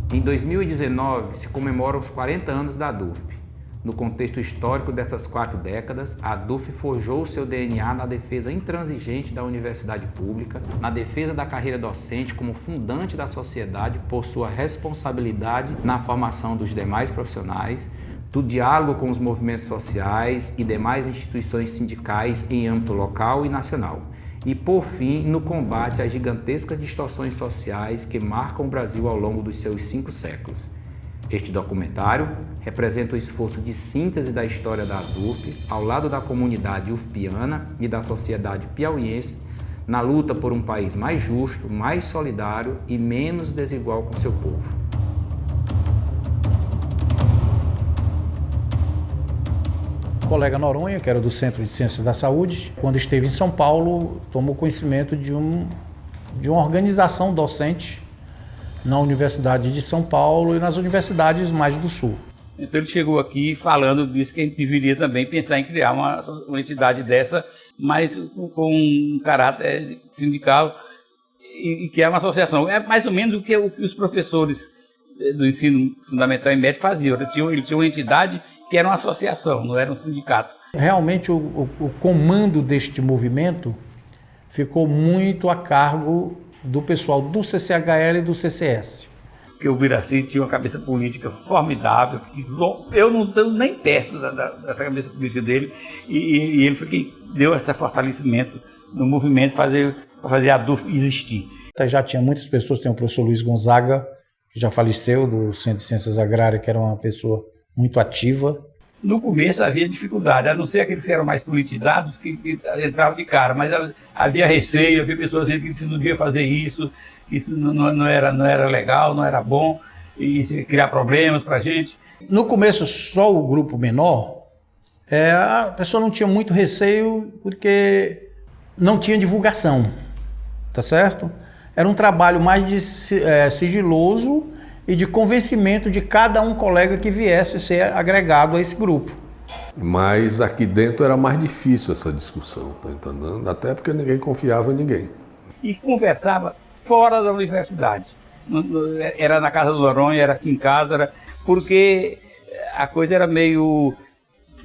Em 2019, se comemoram os 40 anos da DUFP. No contexto histórico dessas 4 décadas, a DUFP forjou seu DNA na defesa intransigente da universidade pública, na defesa da carreira docente como fundante da sociedade por sua responsabilidade na formação dos demais profissionais, do diálogo com os movimentos sociais e demais instituições sindicais em âmbito local e nacional. E, por fim, no combate às gigantescas distorções sociais que marcam o Brasil ao longo dos seus 5 séculos. Este documentário representa o esforço de síntese da história da DUFP ao lado da comunidade ufpiana e da sociedade piauiense na luta por um país mais justo, mais solidário e menos desigual com seu povo. O colega Noronha, que era do Centro de Ciências da Saúde, quando esteve em São Paulo, tomou conhecimento de uma organização docente na Universidade de São Paulo e nas universidades mais do Sul. Então ele chegou aqui falando disso, que a gente deveria também pensar em criar uma entidade dessa, mas com um caráter sindical e que é uma associação. É mais ou menos o que os professores do ensino fundamental e médio faziam. Ele tinha uma entidade que era uma associação, não era um sindicato. Realmente o comando deste movimento ficou muito a cargo do pessoal do CCHL e do CCS. Porque o Ubiraci tinha uma cabeça política formidável, que eu não estou nem perto dessa cabeça política dele, e ele foi quem deu esse fortalecimento no movimento para fazer a DUFP existir. Já tinha muitas pessoas, tem o professor Luiz Gonzaga, que já faleceu, do Centro de Ciências Agrárias, que era uma pessoa muito ativa. No começo havia dificuldade, a não ser aqueles que eram mais politizados, que entravam de cara, mas havia receio, havia pessoas dizendo que você não devia fazer isso não era legal, não era bom, e isso ia criar problemas para a gente. No começo, só o grupo menor, a pessoa não tinha muito receio, porque não tinha divulgação, tá certo? Era um trabalho mais sigiloso e de convencimento de cada um colega que viesse ser agregado a esse grupo. Mas aqui dentro era mais difícil essa discussão, tá entendendo? Até porque ninguém confiava em ninguém. E conversava fora da universidade. Era na casa do Noronha, era aqui em casa, porque a coisa era meio...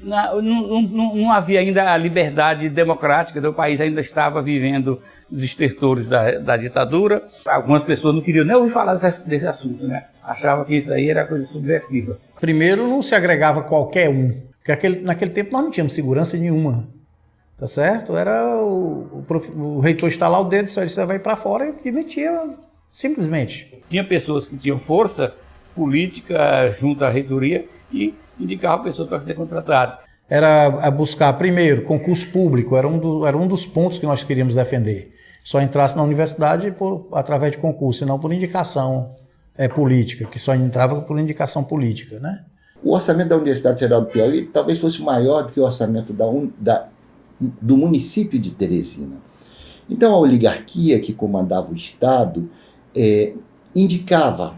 Não havia ainda a liberdade democrática, o país ainda estava vivendo os estertores da ditadura. Algumas pessoas não queriam nem ouvir falar desse assunto, né? Achavam que isso aí era coisa subversiva. Primeiro, não se agregava qualquer um, porque naquele tempo nós não tínhamos segurança nenhuma, tá certo? Era o reitor estalar o dedo, só você vai para fora e metia simplesmente. Tinha pessoas que tinham força política junto à reitoria e indicavam pessoas para ser contratadas. Era buscar, primeiro, concurso público, era um dos pontos que nós queríamos defender. Só entrasse na universidade através de concurso, e não por indicação política, que só entrava por indicação política, né? O orçamento da Universidade Federal do Piauí talvez fosse maior do que o orçamento do município de Teresina. Então a oligarquia que comandava o Estado indicava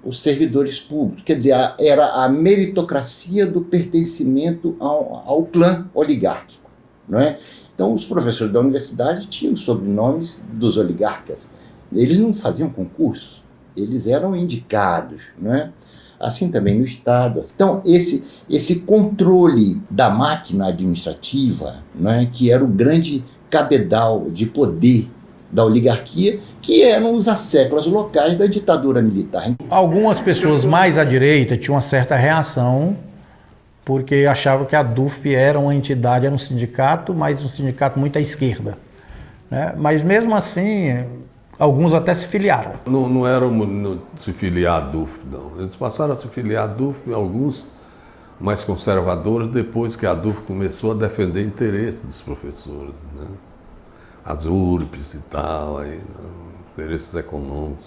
os servidores públicos, quer dizer, era a meritocracia do pertencimento ao clã oligárquico, não é? Então os professores da universidade tinham os sobrenomes dos oligarcas. Eles não faziam concursos, eles eram indicados, não é? Assim também no Estado. Então esse controle da máquina administrativa, não é? Que era o grande cabedal de poder da oligarquia, que eram os asseclas locais da ditadura militar. Algumas pessoas mais à direita tinham uma certa reação, porque achavam que a DUFP era uma entidade, era um sindicato, mas um sindicato muito à esquerda, né? Mas mesmo assim, alguns até se filiaram. Não era se filiar à DUFP, não. Eles passaram a se filiar à DUFP, alguns mais conservadores, depois que a DUFP começou a defender interesses dos professores, né? As URPs e tal, interesses econômicos.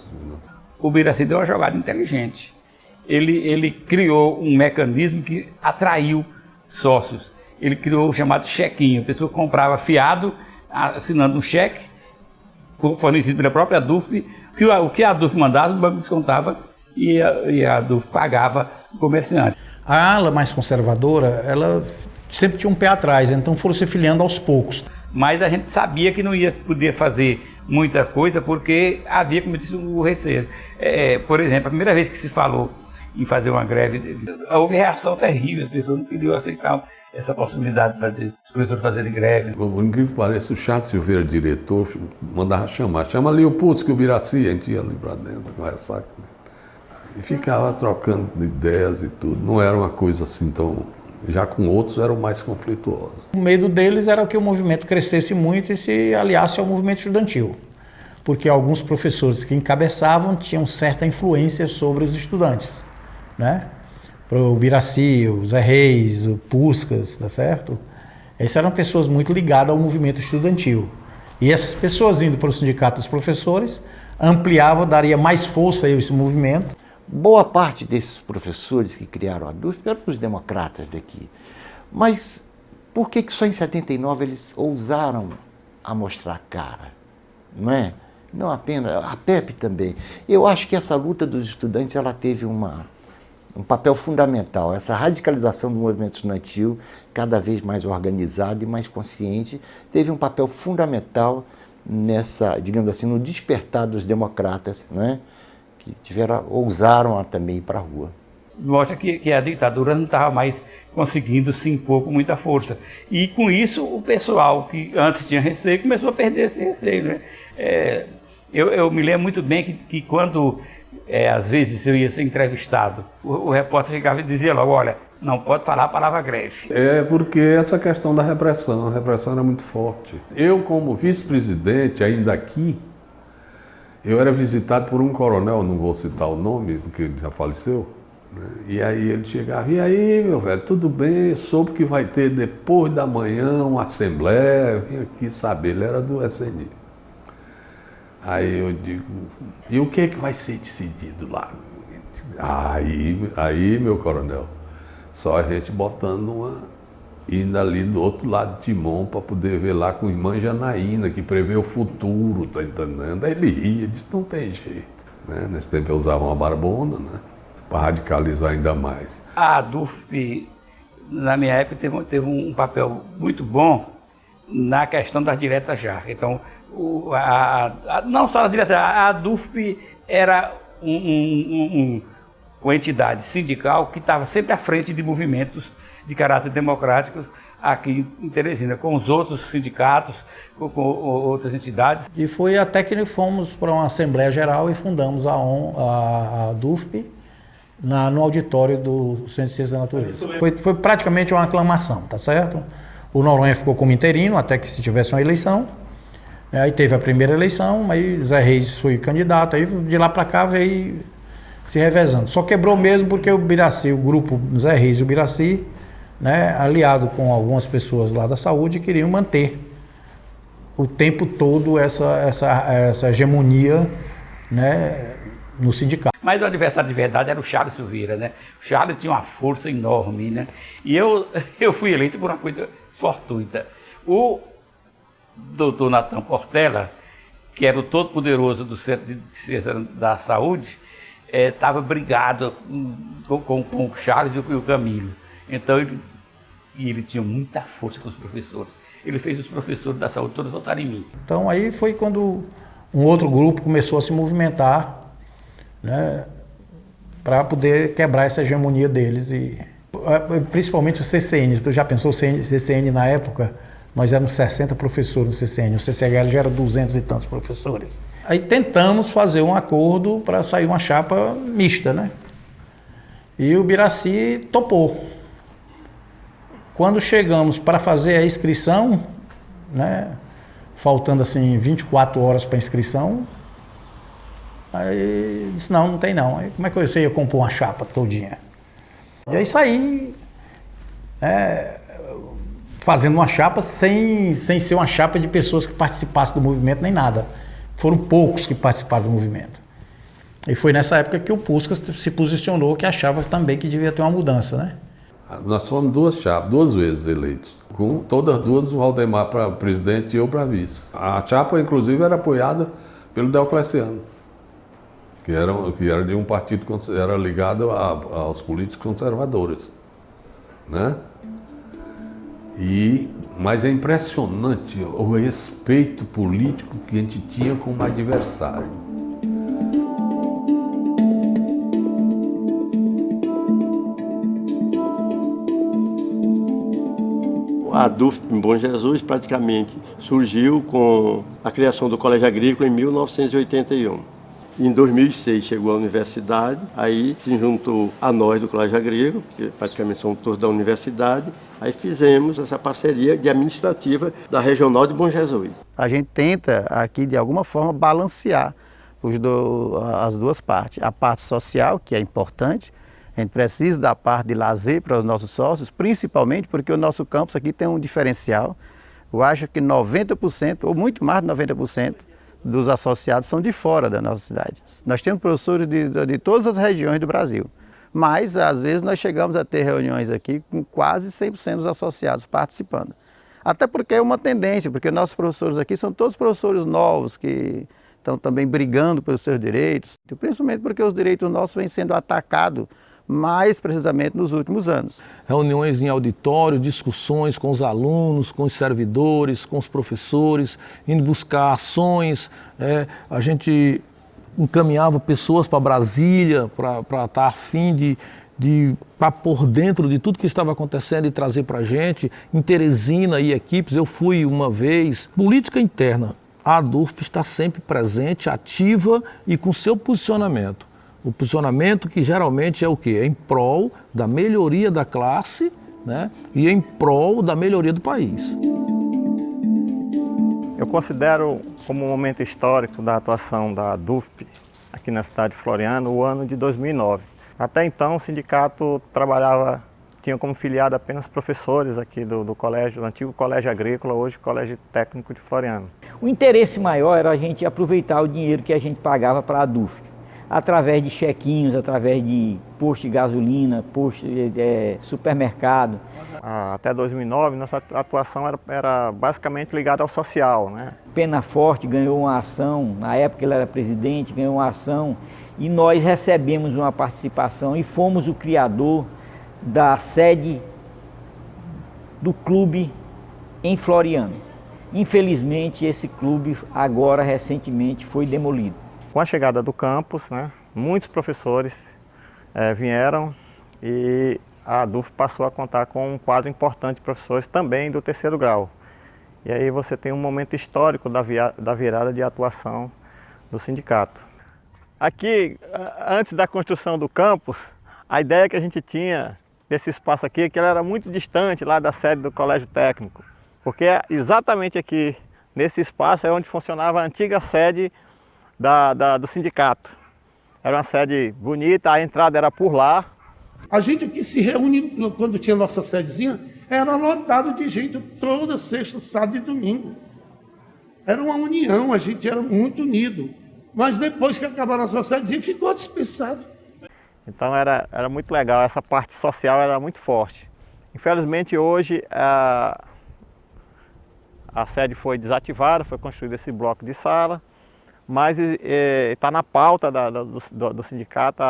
O Ubiraci deu uma jogada inteligente. Ele criou um mecanismo que atraiu sócios. Ele criou o chamado chequinho. A pessoa comprava fiado, assinando um cheque, fornecido pela própria DUFP, o que a DUFP mandasse, o banco descontava e a DUFP pagava o comerciante. A ala mais conservadora, ela sempre tinha um pé atrás, então foram se filiando aos poucos. Mas a gente sabia que não ia poder fazer muita coisa, porque havia, como eu disse, o receio. Por exemplo, a primeira vez que se falou em fazer uma greve, houve reação terrível, as pessoas não queriam aceitar essa possibilidade de fazer, os professores fazerem greve. Por incrível que pareça, o Charles Silveira, diretor, mandava chama ali o Putz que o Biraci, a gente ia ali para dentro com essa. E ficava trocando ideias e tudo. Não era uma coisa assim tão. Já com outros eram mais conflituosos. O medo deles era que o movimento crescesse muito e se aliasse ao movimento estudantil, porque alguns professores que encabeçavam tinham certa influência sobre os estudantes, né? O Biraci, o Zé Reis, o Puskás, tá certo? Essas eram pessoas muito ligadas ao movimento estudantil. E essas pessoas indo para o sindicato dos professores ampliava, daria mais força a esse movimento. Boa parte desses professores que criaram a DUFP eram os democratas daqui. Mas por que só em 79 eles ousaram a mostrar a cara? Não é? Não apenas, a PEP também. Eu acho que essa luta dos estudantes ela teve um papel fundamental. Essa radicalização do movimento estudantil, cada vez mais organizado e mais consciente, teve um papel fundamental nessa, digamos assim, no despertar dos democratas, né? Que ousaram também ir para a rua. Mostra que a ditadura não estava mais conseguindo se impor com muita força. E com isso o pessoal que antes tinha receio começou a perder esse receio, né? Eu me lembro muito bem que quando às vezes eu ia ser entrevistado, o repórter chegava e dizia logo, olha, não pode falar a palavra greve. Porque essa questão da repressão, a repressão era muito forte. Eu, como vice-presidente, ainda aqui, eu era visitado por um coronel, não vou citar o nome, porque ele já faleceu, né? E aí ele chegava, e aí, meu velho, tudo bem, soube que vai ter depois da manhã uma assembleia, eu vim aqui saber, ele era do SNI. Aí eu digo, e o que é que vai ser decidido lá? Aí, meu coronel, só a gente botando indo ali do outro lado de Timon para poder ver lá com a irmã Janaína, que prevê o futuro, tá entendendo? Aí ele ria, disse, não tem jeito. Né? Nesse tempo eu usava uma barbona, né? Para radicalizar ainda mais. A DUFP, na minha época, teve um papel muito bom na questão das diretas já. Então, não só as diretas, a DUFP era uma entidade sindical que estava sempre à frente de movimentos de caráter democrático aqui em Teresina, com os outros sindicatos, com outras entidades. E foi até que fomos para uma Assembleia Geral e fundamos a DUFP no auditório do Centro de Ciências da Natureza. Foi praticamente uma aclamação, tá certo? O Noronha ficou como interino até que se tivesse uma eleição. Aí teve a primeira eleição, aí Zé Reis foi candidato, aí de lá para cá veio se revezando. Só quebrou mesmo porque o Biraci, o grupo Zé Reis e o Biraci, né, aliado com algumas pessoas lá da saúde, queriam manter o tempo todo essa hegemonia, né, no sindicato. Mas o adversário de verdade era o Charles Silveira, né? O Charles tinha uma força enorme, né? E eu fui eleito por uma coisa fortuita. O doutor Natan Portela, que era o todo-poderoso do Centro de Ciência da Saúde, estava brigado com o Charles e o Camilo. Então ele tinha muita força com os professores. Ele fez os professores da saúde todos votarem em mim. Então aí foi quando um outro grupo começou a se movimentar, né, para poder quebrar essa hegemonia deles. E principalmente o CCN. Tu já pensou o CCN na época? Nós éramos 60 professores no CCN, o CCHL já era 200 e tantos professores. Aí tentamos fazer um acordo para sair uma chapa mista, né? E o Biraci topou. Quando chegamos para fazer a inscrição, né, faltando assim 24 horas para a inscrição, aí disse, não tem não. Aí como é que você ia compor uma chapa todinha? E aí saí, fazendo uma chapa sem ser uma chapa de pessoas que participassem do movimento nem nada. Foram poucos que participaram do movimento. E foi nessa época que o Puskás se posicionou, que achava também que devia ter uma mudança, né? Nós fomos duas chapas, 2 vezes eleitos. Com todas duas, o Valdemar para presidente e eu para vice. A chapa, inclusive, era apoiada pelo Deocleciano, que era de um partido que era ligado aos políticos conservadores, né? Mas é impressionante o respeito político que a gente tinha como adversário. A DUFP em Bom Jesus praticamente surgiu com a criação do Colégio Agrícola em 1981. Em 2006 chegou à universidade, aí se juntou a nós do Colégio Agrícola, que praticamente somos todos da universidade, aí fizemos essa parceria de administrativa da Regional de Bom Jesus. A gente tenta aqui de alguma forma balancear as duas partes. A parte social, que é importante, a gente precisa da parte de lazer para os nossos sócios, principalmente porque o nosso campus aqui tem um diferencial. Eu acho que 90%, ou muito mais de 90%, dos associados são de fora da nossa cidade. Nós temos professores de todas as regiões do Brasil, mas às vezes nós chegamos a ter reuniões aqui com quase 100% dos associados participando. Até porque é uma tendência, porque nossos professores aqui são todos professores novos que estão também brigando pelos seus direitos, principalmente porque os direitos nossos vêm sendo atacados mais precisamente nos últimos anos. Reuniões em auditório, discussões com os alunos, com os servidores, com os professores, indo buscar ações. A gente encaminhava pessoas para Brasília para estar a fim de estar por dentro de tudo que estava acontecendo e trazer para a gente. Em Teresina e equipes, eu fui uma vez. Política interna, a DUFP está sempre presente, ativa e com seu posicionamento. O posicionamento que geralmente é o quê? É em prol da melhoria da classe, né? E em prol da melhoria do país. Eu considero como um momento histórico da atuação da DUFP aqui na cidade de Floriano o ano de 2009. Até então o sindicato tinha como filiado apenas professores aqui do colégio, do antigo Colégio Agrícola, hoje Colégio Técnico de Floriano. O interesse maior era a gente aproveitar o dinheiro que a gente pagava para a DUFP, através de chequinhos, através de posto de gasolina, posto de supermercado. Até 2009, nossa atuação era basicamente ligada ao social, né? Penaforte ganhou uma ação, na época ele era presidente, ganhou uma ação, e nós recebemos uma participação e fomos o criador da sede do clube em Floriano. Infelizmente, esse clube agora, recentemente, foi demolido. Com a chegada do campus, né, muitos professores vieram e a DUFP passou a contar com um quadro importante de professores também do terceiro grau. E aí você tem um momento histórico da virada de atuação do sindicato. Aqui, antes da construção do campus, a ideia que a gente tinha desse espaço aqui é que ele era muito distante lá da sede do Colégio Técnico, porque exatamente aqui, nesse espaço, é onde funcionava a antiga sede do sindicato. Era uma sede bonita, a entrada era por lá. A gente aqui se reúne, quando tinha nossa sedezinha, era lotado de gente toda sexta, sábado e domingo. Era uma união, a gente era muito unido. Mas depois que acabaram a nossa sedezinha, ficou dispensado. Então era muito legal, essa parte social era muito forte. Infelizmente hoje a sede foi desativada, foi construído esse bloco de sala, mas está na pauta do sindicato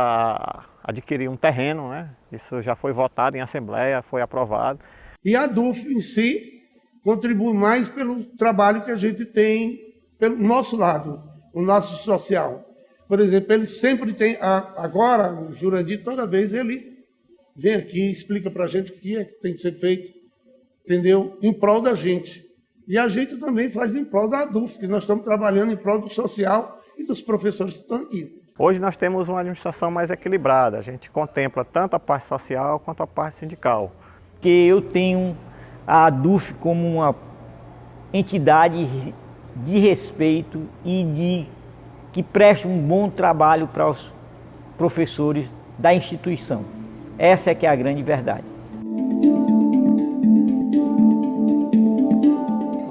adquirir um terreno, né? Isso já foi votado em assembleia, foi aprovado. E a DUFP em si contribui mais pelo trabalho que a gente tem pelo nosso lado, o nosso social. Por exemplo, ele sempre tem, agora o Jurandir, toda vez ele vem aqui, explica para a gente o que é que tem que ser feito, entendeu? Em prol da gente. E a gente também faz em prol da DUFP, que nós estamos trabalhando em prol do social e dos professores que estão aqui. Hoje nós temos uma administração mais equilibrada, a gente contempla tanto a parte social quanto a parte sindical. Que eu tenho a DUFP como uma entidade de respeito e que presta um bom trabalho para os professores da instituição. Essa é que é a grande verdade.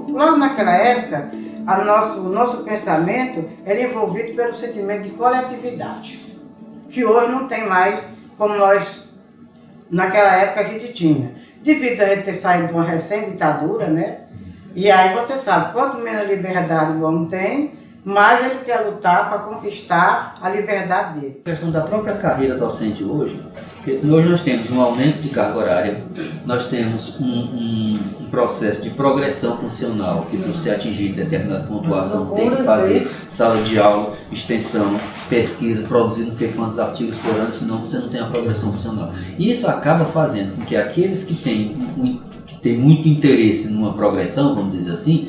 Logo naquela época, o nosso pensamento era envolvido pelo sentimento de coletividade, que hoje não tem mais como nós, naquela época, a gente tinha. Devido a gente ter saído de uma recém-ditadura, né? E aí você sabe, quanto menos liberdade o homem tem, mas ele quer lutar para conquistar a liberdade dele. A questão da própria carreira docente hoje, porque hoje nós temos um aumento de carga horária, nós temos um processo de progressão funcional, que para você atingir determinada pontuação tem que fazer sala de aula, extensão, pesquisa, produzir não sei quantos artigos por ano, senão você não tem a progressão funcional. E isso acaba fazendo com que aqueles que têm muito interesse numa progressão, vamos dizer assim,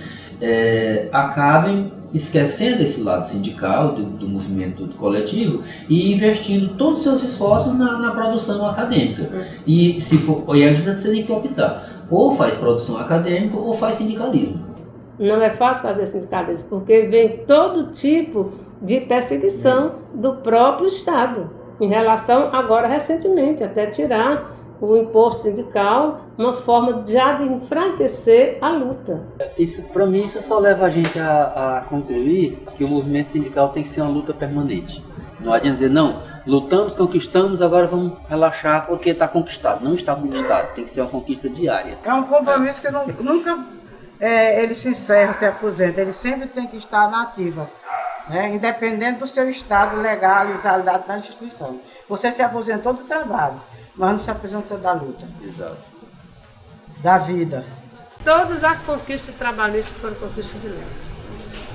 acabem esquecendo esse lado sindical, do movimento coletivo, e investindo todos os seus esforços na produção acadêmica. E aí você tem que optar, ou faz produção acadêmica ou faz sindicalismo. Não é fácil fazer sindicalismo, porque vem todo tipo de perseguição do próprio Estado, em relação, agora recentemente, até tirar o imposto sindical, uma forma já de enfraquecer a luta. Para mim, isso só leva a gente a concluir que o movimento sindical tem que ser uma luta permanente. Não adianta dizer, não, lutamos, conquistamos, agora vamos relaxar porque está conquistado. Não está conquistado, tem que ser uma conquista diária. É um compromisso que nunca ele se encerra, se aposenta, ele sempre tem que estar na ativa, né? Independente do seu estado legalizado da instituição. Você se aposentou do trabalho, mas não se apresentou da luta. Exato. Da vida. Todas as conquistas trabalhistas foram conquistas de leis,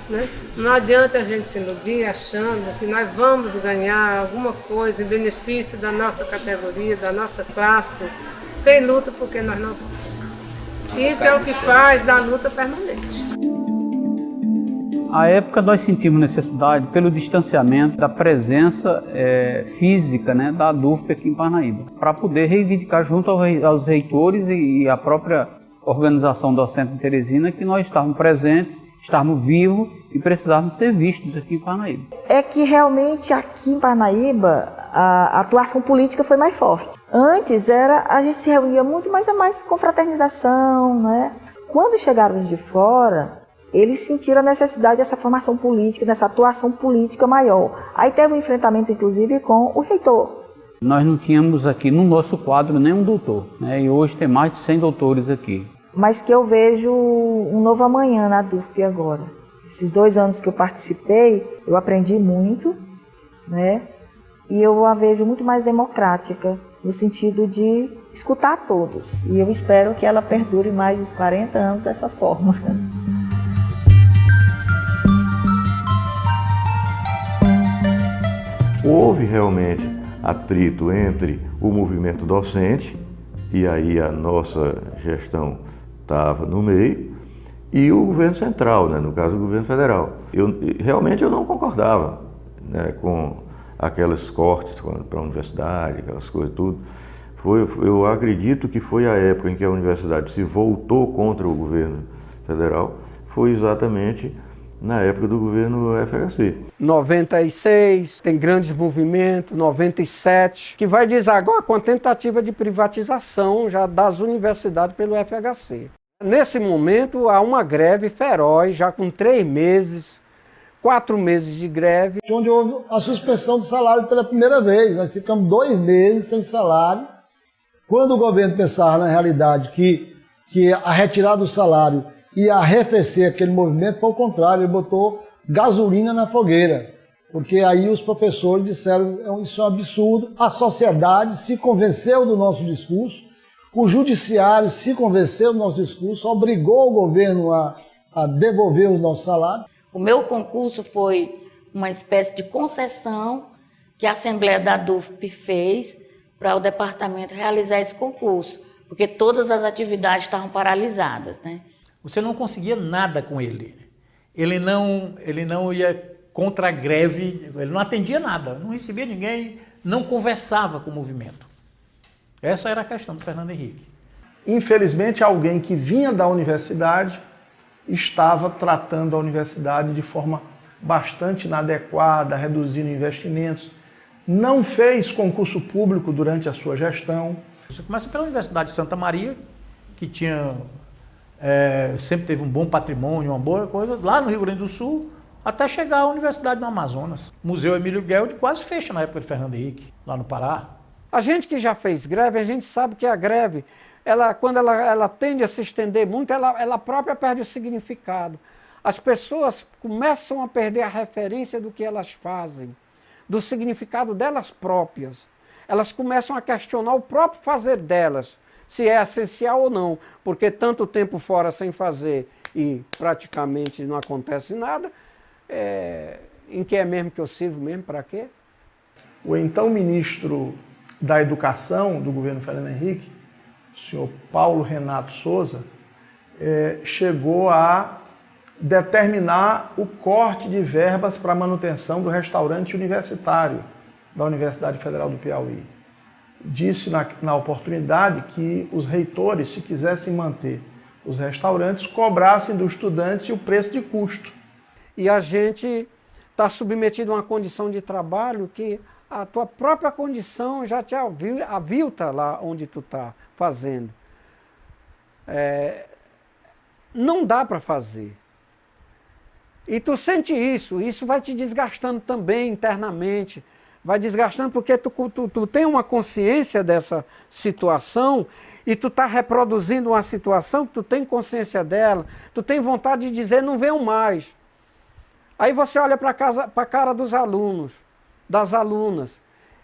né? Não adianta a gente se iludir achando que nós vamos ganhar alguma coisa em benefício da nossa categoria, da nossa classe, sem luta, porque nós não vamos. Isso é o que faz da luta permanente. À época nós sentimos necessidade, pelo distanciamento da presença física, né, da ADUFP aqui em Parnaíba, para poder reivindicar junto aos reitores e à própria organização docente de Teresina que nós estávamos presentes, estávamos vivos e precisávamos ser vistos aqui em Parnaíba. É que realmente aqui em Parnaíba a atuação política foi mais forte. Antes a gente se reunia muito, mas é mais confraternização, né? Quando chegaram os de fora, eles sentiram a necessidade dessa formação política, dessa atuação política maior. Aí teve um enfrentamento, inclusive, com o reitor. Nós não tínhamos aqui no nosso quadro nenhum doutor, né? E hoje tem mais de 100 doutores aqui. Mas que eu vejo um novo amanhã na DUFP agora. Esses 2 anos que eu participei, eu aprendi muito, né? E eu a vejo muito mais democrática, no sentido de escutar todos. E eu espero que ela perdure mais uns 40 anos dessa forma. Houve realmente atrito entre o movimento docente, e aí a nossa gestão estava no meio, e o governo central, né, no caso o governo federal. Realmente eu não concordava, né, com aqueles cortes para a universidade, aquelas coisas tudo. Eu acredito que foi a época em que a universidade se voltou contra o governo federal, foi exatamente na época do governo FHC. 96, tem grandes movimentos, 97, que vai desaguar com a tentativa de privatização já das universidades pelo FHC. Nesse momento há uma greve feroz, já com 3 meses, 4 meses de greve. Onde houve a suspensão do salário pela primeira vez, nós ficamos 2 meses sem salário. Quando o governo pensava na realidade que a retirada do salário ia arrefecer aquele movimento, foi o contrário, ele botou gasolina na fogueira, porque aí os professores disseram, isso é um absurdo, a sociedade se convenceu do nosso discurso, o judiciário se convenceu do nosso discurso, obrigou o governo a devolver os nossos salários. O meu concurso foi uma espécie de concessão que a Assembleia da DUFP fez para o departamento realizar esse concurso, porque todas as atividades estavam paralisadas, né? Você não conseguia nada com ele. Ele não ia contra a greve, ele não atendia nada, não recebia ninguém, não conversava com o movimento. Essa era a questão do Fernando Henrique. Infelizmente, alguém que vinha da universidade estava tratando a universidade de forma bastante inadequada, reduzindo investimentos, não fez concurso público durante a sua gestão. Você começa pela Universidade de Santa Maria, que sempre teve um bom patrimônio, uma boa coisa, lá no Rio Grande do Sul, até chegar à Universidade do Amazonas. O Museu Emílio Gueld quase fecha na época de Fernando Henrique, lá no Pará. A gente que já fez greve, a gente sabe que a greve, quando ela tende a se estender muito, ela própria perde o significado. as pessoas começam a perder a referência do que elas fazem, do significado delas próprias. Elas começam a questionar o próprio fazer delas, se é essencial ou não, porque tanto tempo fora sem fazer e praticamente não acontece nada, em que é mesmo que eu sirvo mesmo, para quê? O então ministro da Educação do governo Fernando Henrique, o senhor Paulo Renato Souza, chegou a determinar o corte de verbas para a manutenção do restaurante universitário da Universidade Federal do Piauí. Disse na oportunidade que os reitores, se quisessem manter os restaurantes, cobrassem dos estudantes o preço de custo. E a gente está submetido a uma condição de trabalho que a tua própria condição já te avilta lá onde tu está fazendo. Não dá para fazer. E tu sente isso vai te desgastando também internamente, vai desgastando porque tu tem uma consciência dessa situação e tu está reproduzindo uma situação que tu tem consciência dela, tu tem vontade de dizer não venham mais. Aí você olha para a cara dos alunos, das alunas,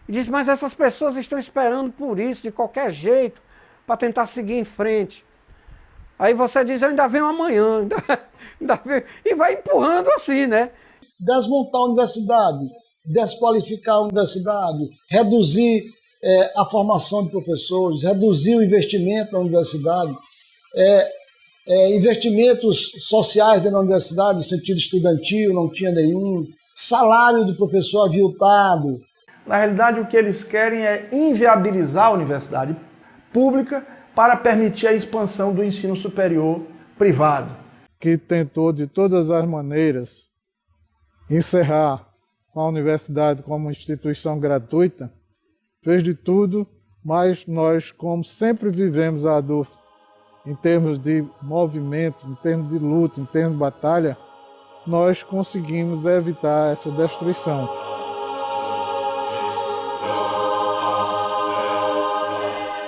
e diz, mas essas pessoas estão esperando por isso, de qualquer jeito, para tentar seguir em frente. Aí você diz, eu ainda venho amanhã, ainda venho, e vai empurrando assim, né? Desmontar a universidade, desqualificar a universidade, reduzir a formação de professores, reduzir o investimento na universidade, investimentos sociais dentro da universidade, no sentido estudantil, não tinha nenhum, salário do professor aviltado. Na realidade, o que eles querem é inviabilizar a universidade pública para permitir a expansão do ensino superior privado. Que tentou, de todas as maneiras, encerrar a universidade como instituição gratuita, fez de tudo, mas nós, como sempre vivemos a ADUF, em termos de movimento, em termos de luta, em termos de batalha, nós conseguimos evitar essa destruição.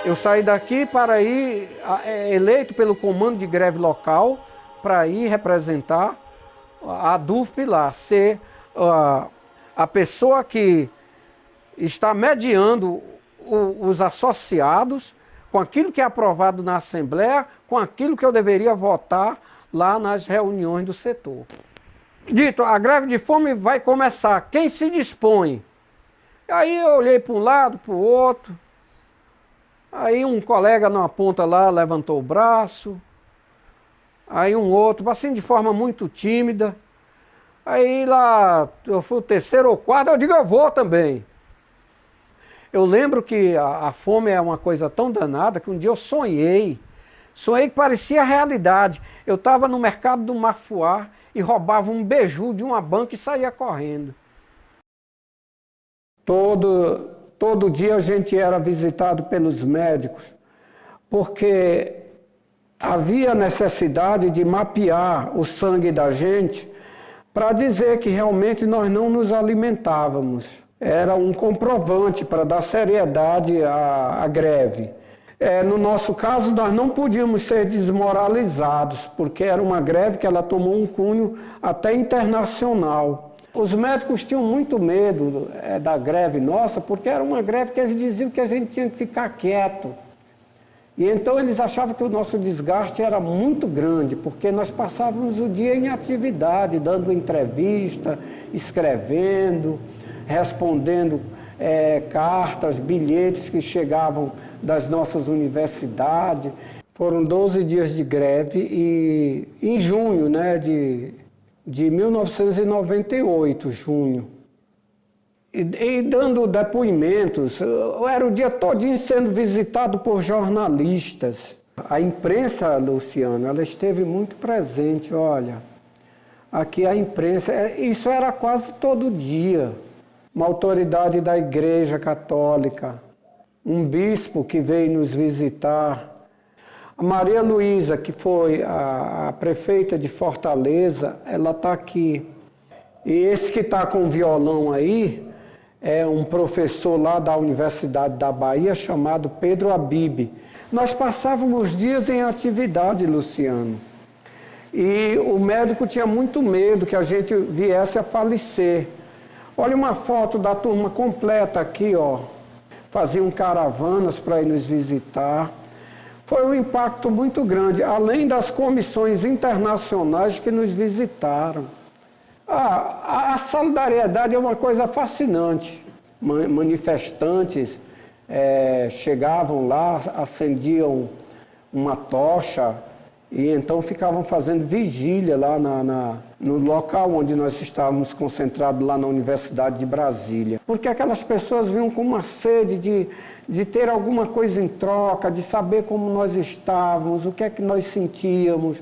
Eu saí daqui para ir eleito pelo comando de greve local para ir representar a ADUFP lá, ser a pessoa que está mediando os associados com aquilo que é aprovado na Assembleia, com aquilo que eu deveria votar lá nas reuniões do setor. Dito, a greve de fome vai começar, quem se dispõe? Aí eu olhei para um lado, para o outro, aí um colega numa ponta lá levantou o braço, aí um outro, assim de forma muito tímida, aí lá, eu fui o terceiro ou quarto, eu digo, eu vou também. Eu lembro que a fome é uma coisa tão danada que um dia eu sonhei que parecia realidade. Eu estava no mercado do Marfuá e roubava um beiju de uma banca e saía correndo. Todo dia a gente era visitado pelos médicos, porque havia necessidade de mapear o sangue da gente para dizer que realmente nós não nos alimentávamos. Era um comprovante para dar seriedade à greve. No nosso caso, nós não podíamos ser desmoralizados, porque era uma greve que ela tomou um cunho até internacional. Os médicos tinham muito medo da greve nossa, porque era uma greve que eles diziam que a gente tinha que ficar quieto. E então eles achavam que o nosso desgaste era muito grande, porque nós passávamos o dia em atividade, dando entrevista, escrevendo, respondendo cartas, bilhetes que chegavam das nossas universidades. Foram 12 dias de greve e em junho, né, de 1998, junho. E dando depoimentos, era o dia todinho sendo visitado por jornalistas. A imprensa, Luciano, ela esteve muito presente, olha. Aqui a imprensa, isso era quase todo dia. Uma autoridade da Igreja Católica, um bispo que veio nos visitar, a Maria Luísa, que foi a prefeita de Fortaleza, ela está aqui. E esse que está com o violão aí é um professor lá da Universidade da Bahia chamado Pedro Abib. Nós passávamos dias em atividade, Luciano. E o médico tinha muito medo que a gente viesse a falecer. Olha uma foto da turma completa aqui, ó. Faziam caravanas para ir nos visitar. Foi um impacto muito grande, além das comissões internacionais que nos visitaram. A solidariedade é uma coisa fascinante. Manifestantes chegavam lá, acendiam uma tocha e então ficavam fazendo vigília lá no local onde nós estávamos concentrados, lá na Universidade de Brasília. Porque aquelas pessoas vinham com uma sede de ter alguma coisa em troca, de saber como nós estávamos, o que é que nós sentíamos,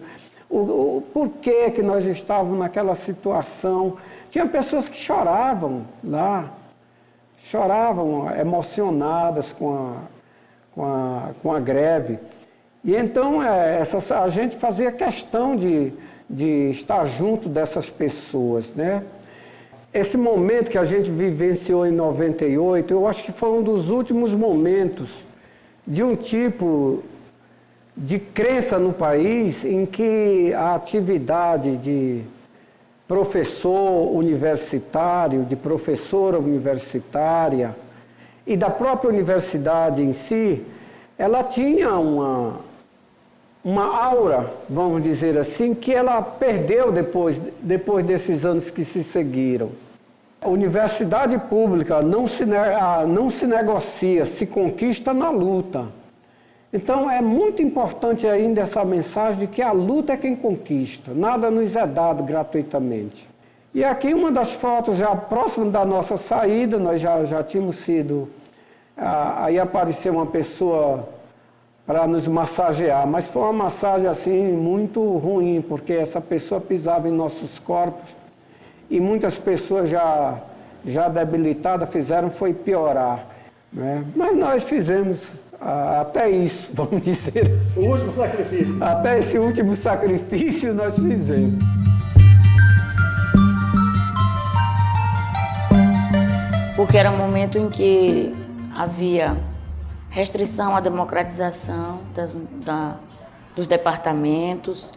o porquê que nós estávamos naquela situação. Tinha pessoas que choravam lá, choravam emocionadas com a greve. E então a gente fazia questão de estar junto dessas pessoas, né? Esse momento que a gente vivenciou em 98, eu acho que foi um dos últimos momentos de um tipo de crença no país em que a atividade de professor universitário, de professora universitária e da própria universidade em si, ela tinha uma aura, vamos dizer assim, que ela perdeu depois desses anos que se seguiram. A universidade pública não se negocia, se conquista na luta. Então é muito importante ainda essa mensagem de que a luta é quem conquista, nada nos é dado gratuitamente. E aqui uma das fotos já próximo da nossa saída, nós já tínhamos sido... Aí apareceu uma pessoa para nos massagear, mas foi uma massagem assim muito ruim, porque essa pessoa pisava em nossos corpos e muitas pessoas já debilitadas foi piorar, né? Mas nós fizemos até isso, vamos dizer assim. O último sacrifício. Até esse último sacrifício nós fizemos. Porque era um momento em que havia restrição à democratização dos departamentos,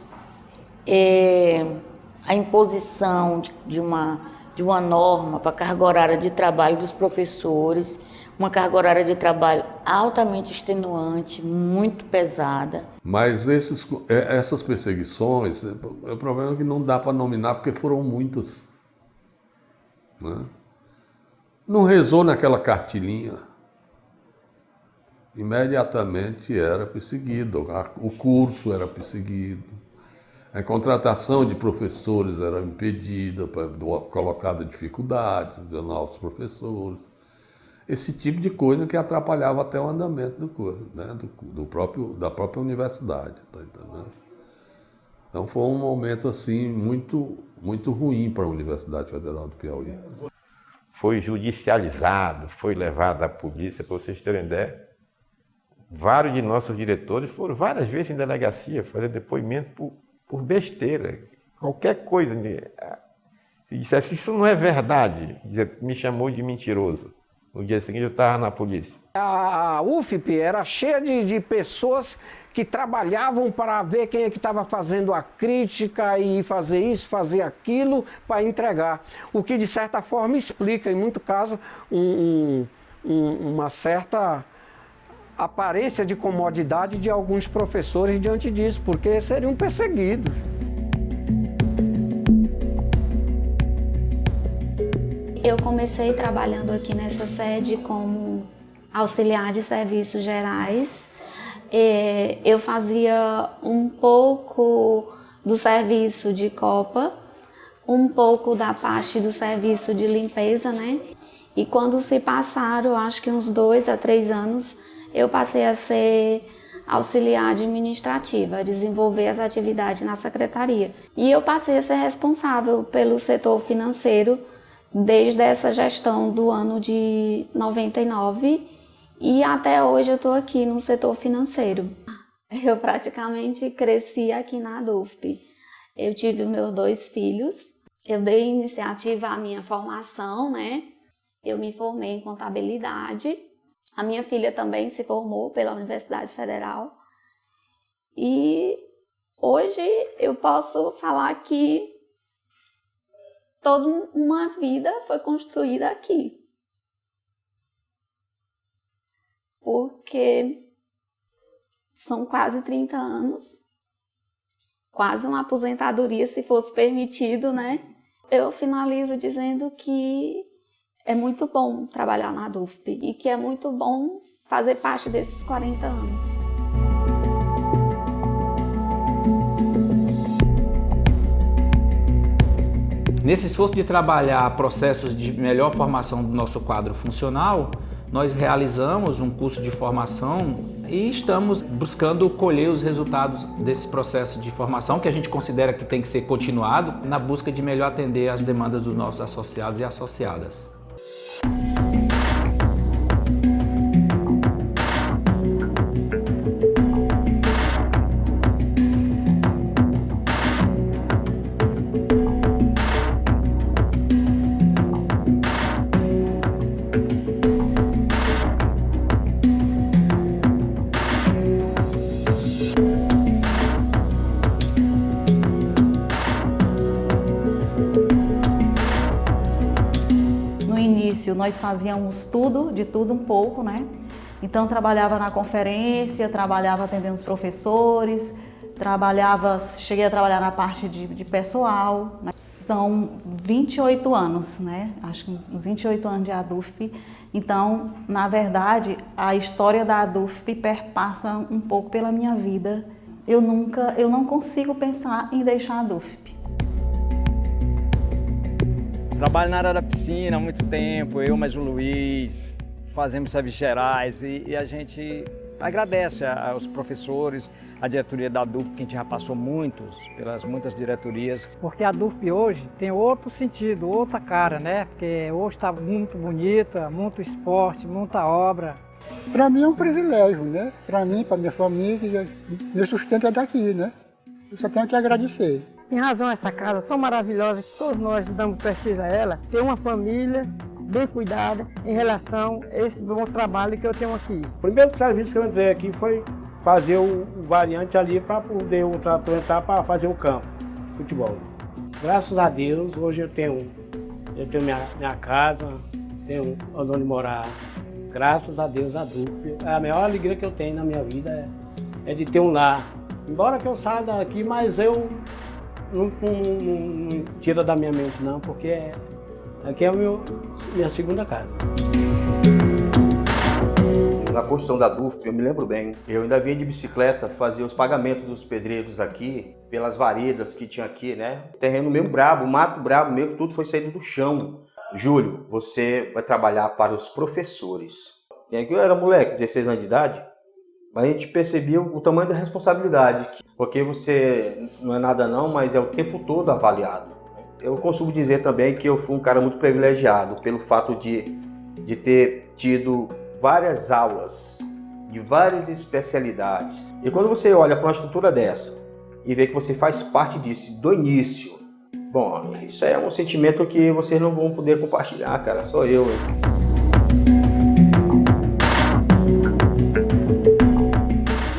a imposição de uma norma para a carga horária de trabalho dos professores, uma carga horária de trabalho altamente extenuante, muito pesada. Mas essas perseguições, o problema é que não dá para nominar porque foram muitas, né? Não rezou naquela cartilinha. Imediatamente era perseguido, o curso era perseguido, a contratação de professores era impedida, colocada dificuldades de novos professores. Esse tipo de coisa que atrapalhava até o andamento do curso, né? da própria universidade. Tá entendendo? Então foi um momento assim, muito, muito ruim para a Universidade Federal do Piauí. Foi judicializado, foi levado à polícia, para vocês terem ideia. Vários de nossos diretores foram várias vezes em delegacia fazer depoimento por besteira, qualquer coisa. Se dissesse isso não é verdade, me chamou de mentiroso. No dia seguinte eu estava na polícia. A UFP era cheia de pessoas que trabalhavam para ver quem é que estava fazendo a crítica e fazer isso, fazer aquilo para entregar. O que de certa forma explica, em muito caso, uma certa aparência de comodidade de alguns professores diante disso, porque seriam perseguidos. Eu comecei trabalhando aqui nessa sede como auxiliar de serviços gerais. Eu fazia um pouco do serviço de copa, um pouco da parte do serviço de limpeza, né? E quando se passaram, acho que uns 2 a 3 anos, eu passei a ser auxiliar administrativa, a desenvolver as atividades na secretaria. E eu passei a ser responsável pelo setor financeiro desde essa gestão do ano de 99 e até hoje eu estou aqui no setor financeiro. Eu praticamente cresci aqui na DUFP. Eu tive os meus 2 filhos, eu dei iniciativa à minha formação, né? Eu me formei em contabilidade. A minha filha também se formou pela Universidade Federal. E Hoje eu posso falar que toda uma vida foi construída aqui. Porque são quase 30 anos, quase uma aposentadoria, se fosse permitido, né? Eu finalizo dizendo que é muito bom trabalhar na DUFP e que é muito bom fazer parte desses 40 anos. Nesse esforço de trabalhar processos de melhor formação do nosso quadro funcional, nós realizamos um curso de formação e estamos buscando colher os resultados desse processo de formação, que a gente considera que tem que ser continuado, na busca de melhor atender às demandas dos nossos associados e associadas. Nós fazíamos tudo, de tudo um pouco, né? Então trabalhava na conferência, trabalhava atendendo os professores, cheguei a trabalhar na parte de pessoal. Né? São 28 anos, né? Acho que uns 28 anos de ADUFP. Então, na verdade, a história da ADUFP perpassa um pouco pela minha vida. Eu não consigo pensar em deixar a ADUFP. Trabalho na área da piscina há muito tempo, eu mais o Luiz, fazemos serviços gerais e a gente agradece aos professores, a diretoria da DUFP, que a gente já passou pelas muitas diretorias. Porque a DUFP hoje tem outro sentido, outra cara, né? Porque hoje está muito bonita, muito esporte, muita obra. Para mim é um privilégio, né? Para mim, para minha família, meu sustento é daqui, né? Eu só tenho que agradecer. Em razão a essa casa tão maravilhosa que todos nós damos prestígio a ela, ter uma família bem cuidada em relação a esse bom trabalho que eu tenho aqui. O primeiro serviço que eu entrei aqui foi fazer o variante ali para poder o trator entrar para fazer o campo de futebol. Graças a Deus, hoje eu tenho minha casa, tenho onde morar. Graças a Deus, a DUFP. A maior alegria que eu tenho na minha vida é de ter um lar. Embora que eu saia daqui, mas eu não tira da minha mente não, porque aqui é minha segunda casa. Na construção da DUFP, eu me lembro bem, eu ainda vinha de bicicleta fazer os pagamentos dos pedreiros aqui, pelas varedas que tinha aqui, né? Terreno mesmo brabo, mato brabo mesmo, tudo foi saído do chão. Júlio, você vai trabalhar para os professores. E aí eu era moleque, 16 anos de idade, a gente percebia o tamanho da responsabilidade, porque você não é nada não, mas é o tempo todo avaliado. Eu costumo dizer também que eu fui um cara muito privilegiado pelo fato de ter tido várias aulas de várias especialidades. E quando você olha para uma estrutura dessa e vê que você faz parte disso do início, bom, isso é um sentimento que vocês não vão poder compartilhar, cara, só eu.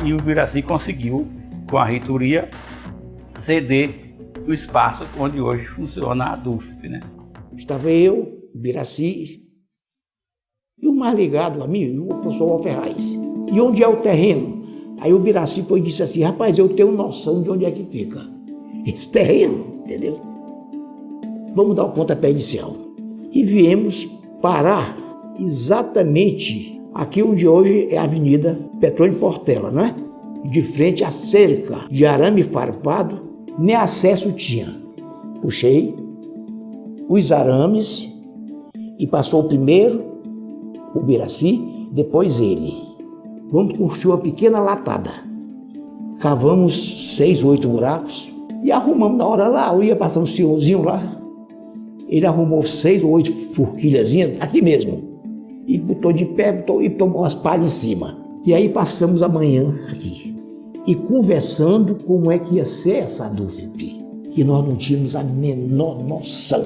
E o Biraci conseguiu, com a reitoria, ceder o espaço onde hoje funciona a DUFP, né? Estava eu, Biraci, e o mais ligado a mim, o professor Alferraz. E onde é o terreno? Aí o Biraci foi e disse assim, rapaz, eu tenho noção de onde é que fica esse terreno, entendeu? Vamos dar o pontapé inicial. E viemos parar exatamente aqui onde hoje é a Avenida Petrônio Portela, não é? De frente à cerca de arame farpado, nem acesso tinha. Puxei os arames e passou o primeiro, o Biraci, depois ele. Vamos construir uma pequena latada. Cavamos 6 ou 8 buracos e arrumamos na hora lá. Eu ia passar um senhorzinho lá. Ele arrumou 6 ou 8 forquilhazinhas aqui mesmo. E botou de pé e tomou as palhas em cima. E aí passamos a manhã aqui. E conversando como é que ia ser essa DUFP. E nós não tínhamos a menor noção.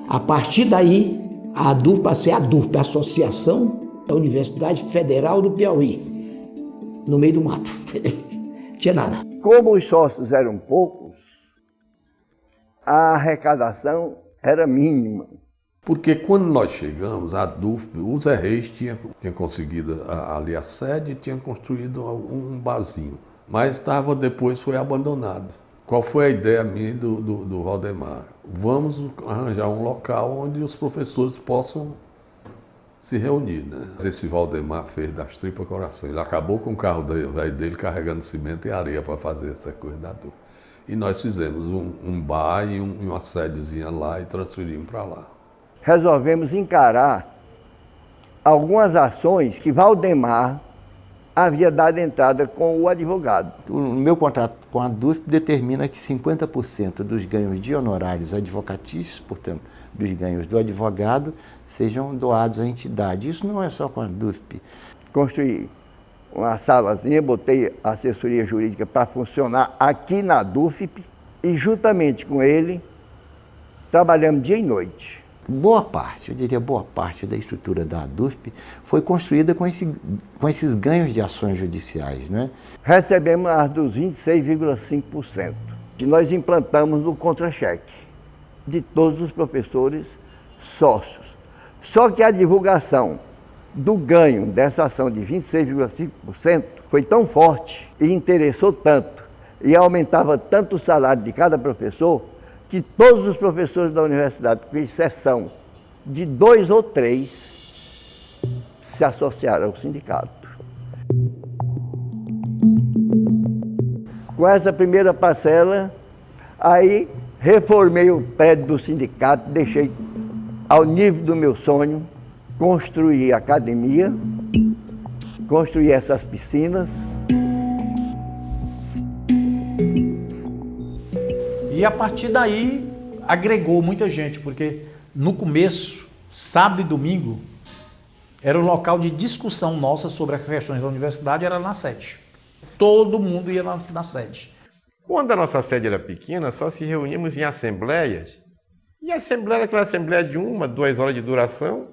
A partir daí, a DUFP passei a DUFP, a Associação da Universidade Federal do Piauí. No meio do mato. Não tinha nada. como os sócios eram poucos, a arrecadação era mínima. Porque quando nós chegamos, a DUFP, o Zé Reis tinha conseguido ali a sede e tinha construído um barzinho. Mas depois foi abandonado. Qual foi a ideia minha do Valdemar? Vamos arranjar um local onde os professores possam se reunir, né? Esse Valdemar fez das tripas coração. Ele acabou com o carro velho dele carregando cimento e areia para fazer essa coisa da DUFP. E nós fizemos um bar e uma sedezinha lá e transferimos para lá. Resolvemos encarar algumas ações que Valdemar havia dado entrada com o advogado. O meu contrato com a DUFP determina que 50% dos ganhos de honorários advocatícios, portanto, dos ganhos do advogado, sejam doados à entidade. Isso não é só com a DUFP. Construí uma salazinha, botei a assessoria jurídica para funcionar aqui na DUFP e, juntamente com ele, trabalhamos dia e noite. Boa parte, eu diria boa parte da estrutura da DUFP foi construída com esses ganhos de ações judiciais, né? Recebemos as dos 26,5%, que nós implantamos no contra-cheque de todos os professores sócios. Só que a divulgação do ganho dessa ação de 26,5% foi tão forte e interessou tanto e aumentava tanto o salário de cada professor que todos os professores da universidade, com exceção de 2 ou 3, se associaram ao sindicato. Com essa primeira parcela, aí reformei o prédio do sindicato, deixei ao nível do meu sonho, construí a academia, construí essas piscinas. E a partir daí agregou muita gente, porque no começo, sábado e domingo, era o local de discussão nossa sobre as questões da universidade, era na sede. Todo mundo ia na sede. Quando a nossa sede era pequena, só se reuníamos em assembleias. E a assembleia era aquela assembleia de 1, 2 horas de duração,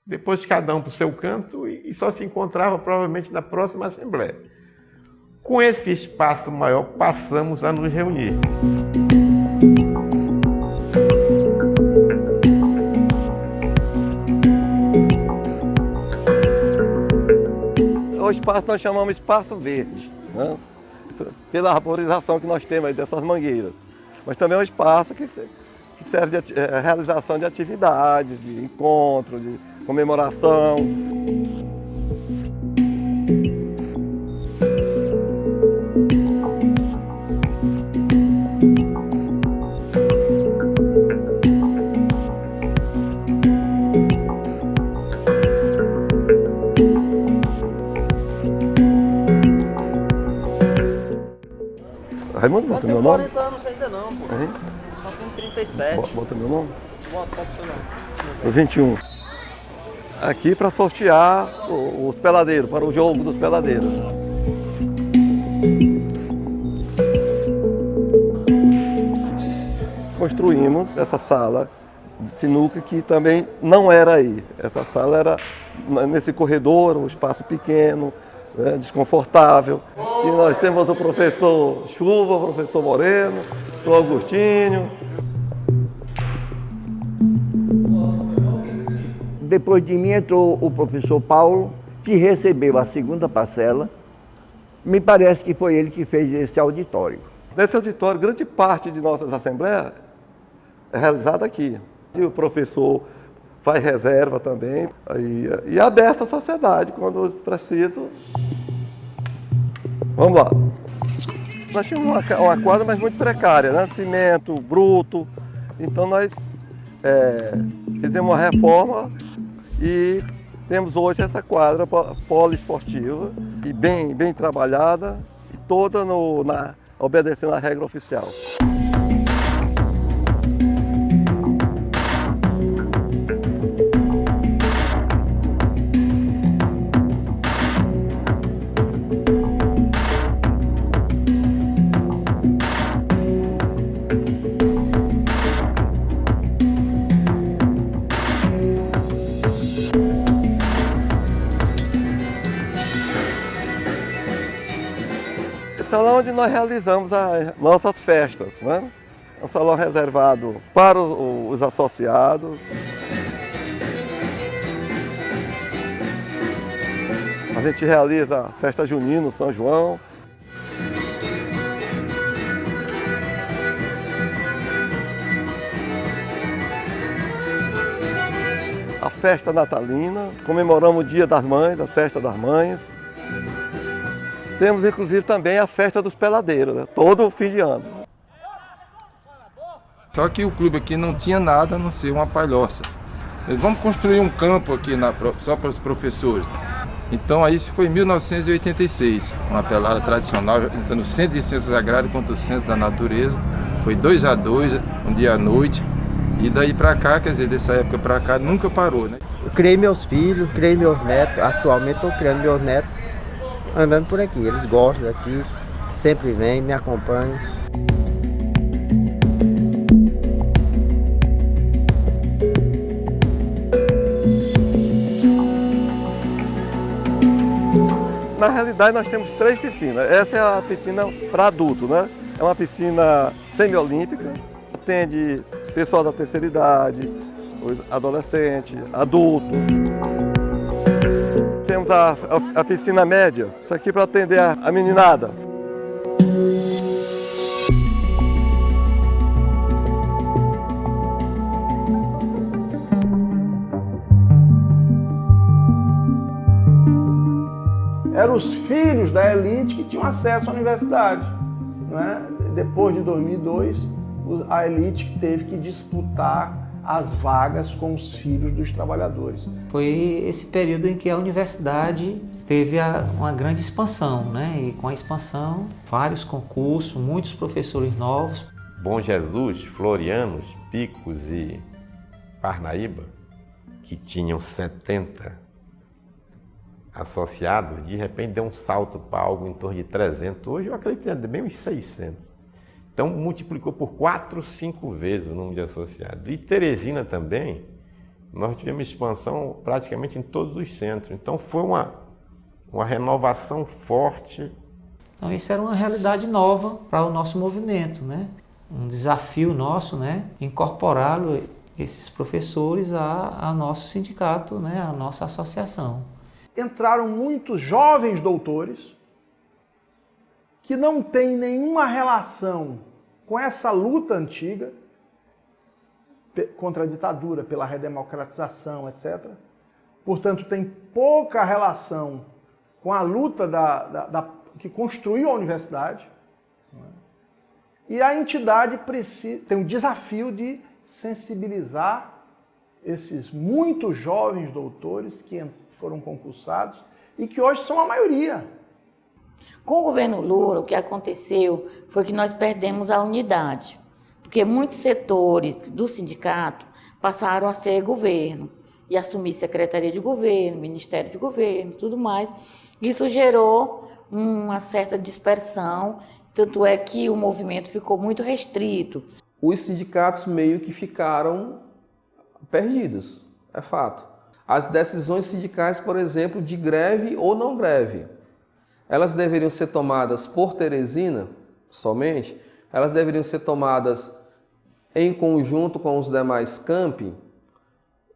depois cada um para o seu canto e só se encontrava provavelmente na próxima assembleia. Com esse espaço maior, passamos a nos reunir. O espaço nós chamamos espaço verde, né? Pela arborização que nós temos aí dessas mangueiras. Mas também é um espaço que serve de realização de atividades, de encontro, de comemoração. Raimundo, bota meu nome? Eu tenho 40 anos ainda não, pô. Uhum. Só tenho 37. Bota meu nome? Bota seu nome. 21. Aqui para sortear os peladeiros, para o jogo dos peladeiros. Construímos essa sala de sinuca que também não era aí. Essa sala era nesse corredor, um espaço pequeno, né, desconfortável. E nós temos o professor Chuva, o professor Moreno, o Augustinho. Depois de mim entrou o professor Paulo, que recebeu a segunda parcela. Me parece que foi ele que fez esse auditório. Nesse auditório, grande parte de nossas assembleias é realizada aqui. E o professor faz reserva também. E é aberto à sociedade quando preciso. Vamos lá. Nós tínhamos uma quadra, mas muito precária, né? Cimento, bruto. Então nós fizemos uma reforma e temos hoje essa quadra poliesportiva e bem trabalhada e toda obedecendo à regra oficial. Esse salão onde nós realizamos as nossas festas, né? É um salão reservado para os associados. A gente realiza a festa junina no São João. A festa natalina, comemoramos o Dia das Mães, a festa das mães. Temos inclusive também a festa dos peladeiros, né? Todo fim de ano. Só que o clube aqui não tinha nada a não ser uma palhoça. Vamos construir um campo aqui só para os professores. Então aí isso foi em 1986, uma pelada tradicional, tanto o Centro de Ciências Agrárias quanto o Centro da Natureza. Foi 2-2, um dia à noite. E daí para cá, quer dizer, dessa época para cá, nunca parou, né? Eu criei meus filhos, criei meus netos, atualmente estou criando meus netos andando por aqui. Eles gostam daqui, sempre vêm, me acompanham. Na realidade, nós temos 3 piscinas. Essa é a piscina para adulto, né? É uma piscina semiolímpica, atende pessoal da terceira idade, os adolescentes, adultos. Temos a piscina média, isso aqui para atender a meninada. Eram os filhos da elite que tinham acesso à universidade, né? Depois de 2002, a elite teve que disputar as vagas com os filhos dos trabalhadores. Foi esse período em que a universidade teve uma grande expansão, né? E com a expansão, vários concursos, muitos professores novos. Bom Jesus, Florianos, Picos e Parnaíba, que tinham 70 associados, de repente deu um salto para algo em torno de 300. Hoje eu acredito que é bem uns 600. Então multiplicou por 4, 5 vezes o número de associados. E Teresina também, nós tivemos expansão praticamente em todos os centros. Então foi uma renovação forte. Então isso era uma realidade nova para o nosso movimento, né? Um desafio nosso, né? Incorporá-lo, esses professores, a nosso sindicato, né? A nossa associação. Entraram muitos jovens doutores que não têm nenhuma relação com essa luta antiga contra a ditadura, pela redemocratização, etc. Portanto, tem pouca relação com a luta que construiu a universidade. E a entidade tem um desafio de sensibilizar esses muitos jovens doutores que foram concursados e que hoje são a maioria. Com o governo Lula, o que aconteceu foi que nós perdemos a unidade, porque muitos setores do sindicato passaram a ser governo e assumir secretaria de governo, ministério de governo, tudo mais. Isso gerou uma certa dispersão, tanto é que o movimento ficou muito restrito. Os sindicatos meio que ficaram perdidos, é fato. As decisões sindicais, por exemplo, de greve ou não greve, elas deveriam ser tomadas por Teresina somente, elas deveriam ser tomadas em conjunto com os demais campi.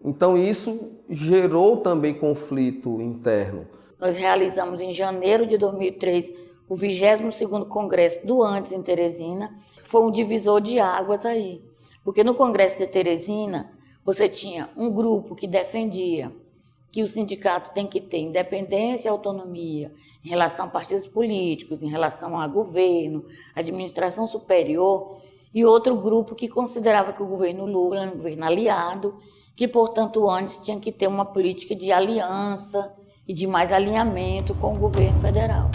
Então isso gerou também conflito interno. Nós realizamos em janeiro de 2003 o 22º Congresso do Andes em Teresina. Foi um divisor de águas aí, porque no Congresso de Teresina você tinha um grupo que defendia que o sindicato tem que ter independência e autonomia em relação a partidos políticos, em relação a governo, administração superior, e outro grupo que considerava que o governo Lula era um governo aliado, que, portanto, antes tinha que ter uma política de aliança e de mais alinhamento com o governo federal.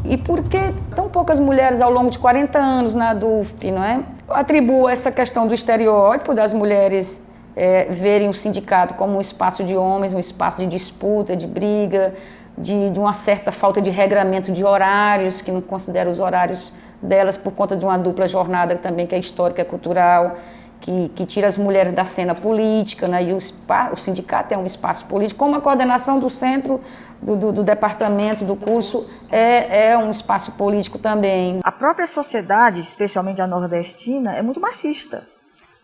E por que tão poucas mulheres ao longo de 40 anos na DUFP, não é? Eu atribuo essa questão do estereótipo das mulheres verem o sindicato como um espaço de homens, um espaço de disputa, de briga, de uma certa falta de regramento de horários, que não considera os horários delas por conta de uma dupla jornada também que é histórica e cultural. que tira as mulheres da cena política, né? E o sindicato é um espaço político, como a coordenação do centro, do departamento, do curso, é um espaço político também. A própria sociedade, especialmente a nordestina, é muito machista.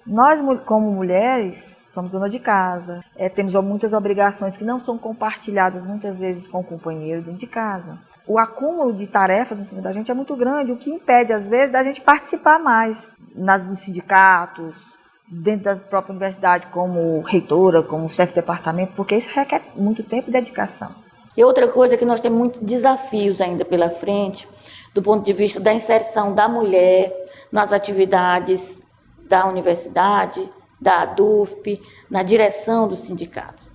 Nós, como mulheres, somos dona de casa, temos muitas obrigações que não são compartilhadas muitas vezes com o companheiro dentro de casa. O acúmulo de tarefas em cima da gente é muito grande, o que impede, às vezes, da gente participar mais nos sindicatos, dentro da própria universidade, como reitora, como chefe de departamento, porque isso requer muito tempo e dedicação. E outra coisa é que nós temos muitos desafios ainda pela frente, do ponto de vista da inserção da mulher nas atividades da universidade, da ADUFP, na direção dos sindicatos.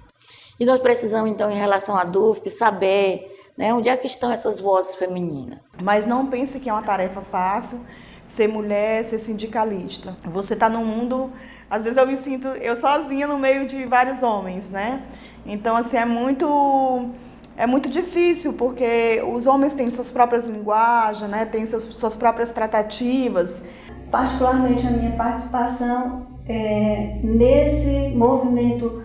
E nós precisamos, então, em relação à ADUFP, saber, né, onde é que estão essas vozes femininas. Mas não pense que é uma tarefa fácil ser mulher, ser sindicalista. Você está num mundo, às vezes eu me sinto eu sozinha no meio de vários homens, né? Então, assim, é muito difícil, porque os homens têm suas próprias linguagens, né? Têm suas próprias tratativas. Particularmente a minha participação nesse movimento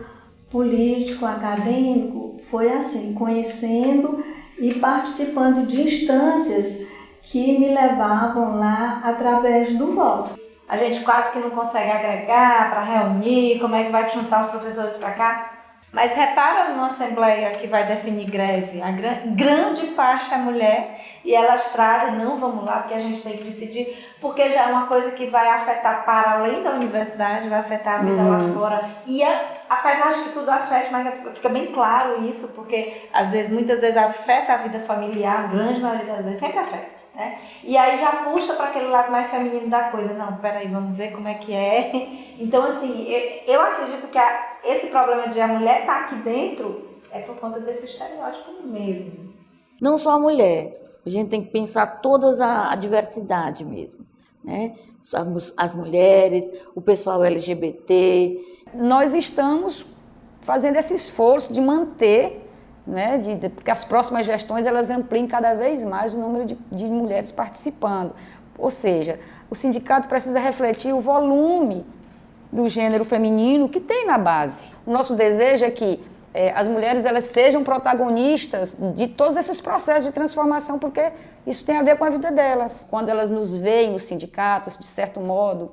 político, acadêmico, foi assim, conhecendo e participando de instâncias que me levavam lá através do voto. A gente quase que não consegue agregar para reunir, como é que vai juntar os professores para cá. Mas repara numa assembleia que vai definir greve, a grande parte é mulher e elas trazem, não, vamos lá, porque a gente tem que decidir, porque já é uma coisa que vai afetar para além da universidade, vai afetar a vida lá fora. E apesar de que tudo afeta, mas fica bem claro isso, porque muitas vezes afeta a vida familiar, a grande maioria das vezes sempre afeta. Né? E aí já puxa para aquele lado mais feminino da coisa. Não, peraí, vamos ver como é que é. Então, assim, eu acredito que esse problema de a mulher estar aqui dentro é por conta desse estereótipo mesmo. Não só a mulher, a gente tem que pensar toda a diversidade mesmo, né? As mulheres, o pessoal LGBT. Nós estamos fazendo esse esforço de manter, né, porque as próximas gestões elas ampliem cada vez mais o número de mulheres participando. Ou seja, o sindicato precisa refletir o volume do gênero feminino que tem na base. O nosso desejo é que as mulheres elas sejam protagonistas de todos esses processos de transformação, porque isso tem a ver com a vida delas. Quando elas nos veem nos sindicatos, de certo modo,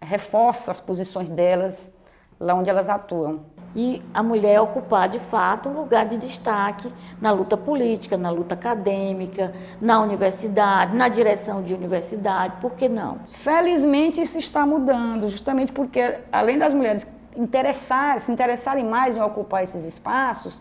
reforça as posições delas lá onde elas atuam. E a mulher ocupar, de fato, um lugar de destaque na luta política, na luta acadêmica, na universidade, na direção de universidade, por que não? Felizmente isso está mudando, justamente porque, além das mulheres se interessarem mais em ocupar esses espaços,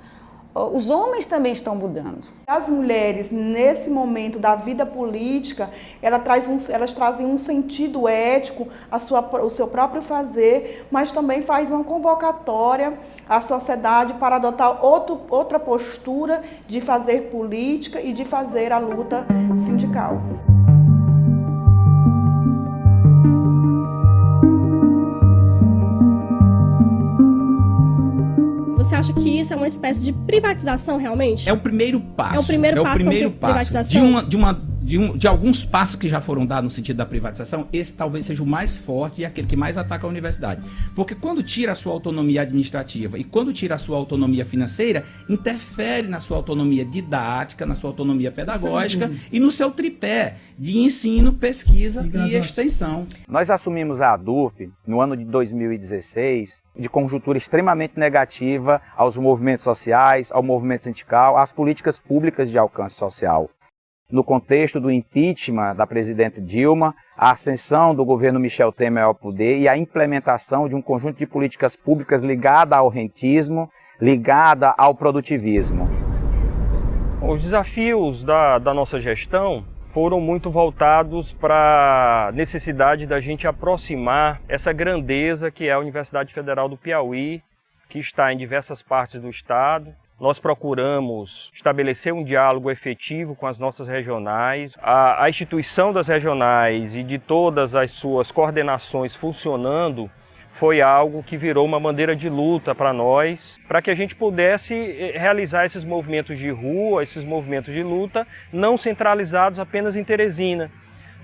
os homens também estão mudando. As mulheres, nesse momento da vida política, elas trazem um sentido ético, o seu próprio fazer, mas também faz uma convocatória à sociedade para adotar outra postura de fazer política e de fazer a luta sindical. Você acha que isso é uma espécie de privatização realmente? É o primeiro passo. É o primeiro passo para de alguns passos que já foram dados no sentido da privatização, esse talvez seja o mais forte e aquele que mais ataca a universidade. Porque quando tira a sua autonomia administrativa e quando tira a sua autonomia financeira, interfere na sua autonomia didática, na sua autonomia pedagógica e no seu tripé de ensino, pesquisa e extensão. Nós assumimos a ADUFP no ano de 2016, de conjuntura extremamente negativa aos movimentos sociais, ao movimento sindical, às políticas públicas de alcance social. No contexto do impeachment da presidente Dilma, a ascensão do governo Michel Temer ao poder e a implementação de um conjunto de políticas públicas ligada ao rentismo, ligada ao produtivismo. Os desafios da nossa gestão foram muito voltados para a necessidade da gente aproximar essa grandeza que é a Universidade Federal do Piauí, que está em diversas partes do estado. Nós procuramos estabelecer um diálogo efetivo com as nossas regionais. A instituição das regionais e de todas as suas coordenações funcionando foi algo que virou uma bandeira de luta para nós, para que a gente pudesse realizar esses movimentos de rua, esses movimentos de luta, não centralizados apenas em Teresina,